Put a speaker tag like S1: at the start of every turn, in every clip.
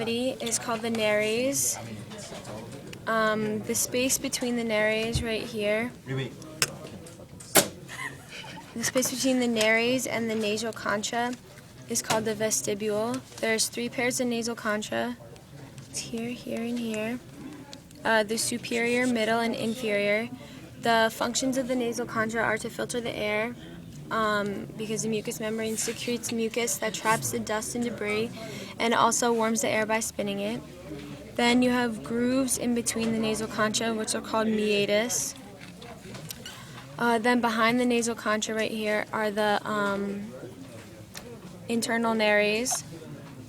S1: cavity is called the nares. The space between the nares right here. The space between the nares and the nasal concha is called the vestibule. There's 3 pairs of nasal concha. It's here, here, and here. The superior, middle, and inferior. The functions of the nasal concha are to filter the air because the mucous membrane secretes mucus that traps the dust and debris, and also warms the air by spinning it. Then you have grooves in between the nasal concha, which are called meatus. Then behind the nasal concha right here are the internal nares.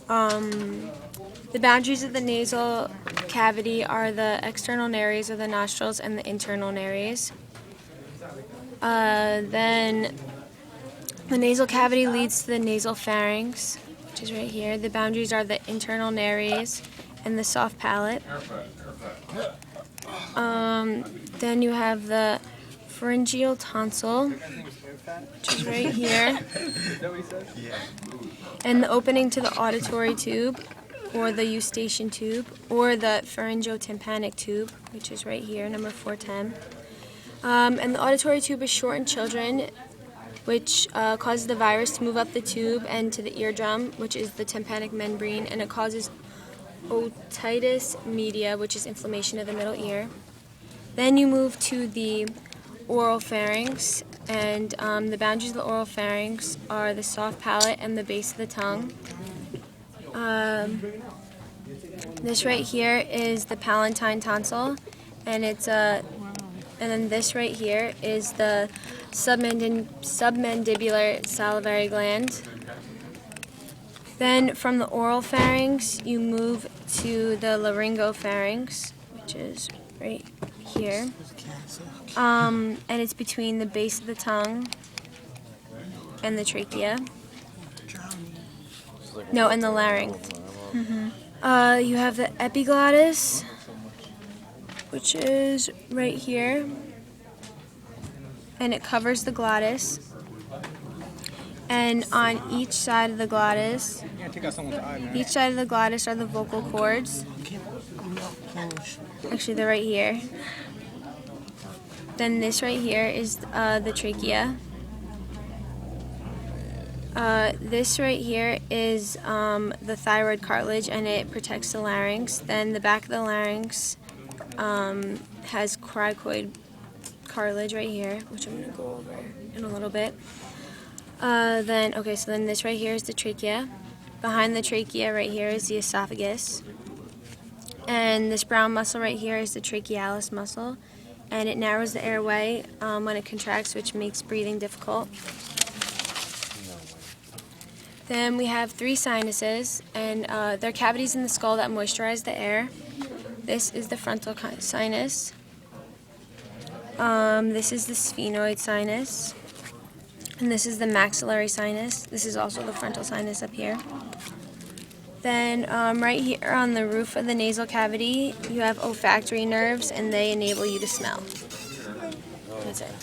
S1: The boundaries of the nasal cavity are the external nares of the nostrils and the internal nares. Then the nasal cavity leads to the nasal pharynx, which is right here. The boundaries are the internal nares and the soft palate. Then you have the pharyngeal tonsil, which is right here, and the opening to the auditory tube, or the eustachian tube, or the pharyngotympanic tube, which is right here, number 410. And the auditory tube is short in children, which causes the virus to move up the tube and to the eardrum, which is the tympanic membrane, and it causes otitis media, which is inflammation of the middle ear. Then you move to the oral pharynx, and the boundaries of the oral pharynx are the soft palate and the base of the tongue. This right here is the palatine tonsil, and then this right here is the submandibular salivary gland. Then from the oral pharynx, you move to the laryngopharynx, which is right here. And it's between the base of the tongue and the trachea. No, and the larynx. You have the epiglottis, which is right here, and it covers the glottis. And on each side of the glottis, are the vocal cords. Actually, they're right here. Then this right here is the trachea. This right here is the thyroid cartilage, and it protects the larynx. Then the back of the larynx has cricoid cartilage right here, which I'm going to go over in a little bit. So then this right here is the trachea. Behind the trachea right here is the esophagus. And this brown muscle right here is the trachealis muscle. And it narrows the airway when it contracts, which makes breathing difficult. Then we have 3 sinuses, and they're cavities in the skull that moisturize the air. This is the frontal sinus. This is the sphenoid sinus. And this is the maxillary sinus. This is also the frontal sinus up here. Then right here on the roof of the nasal cavity, you have olfactory nerves, and they enable you to smell. That's it.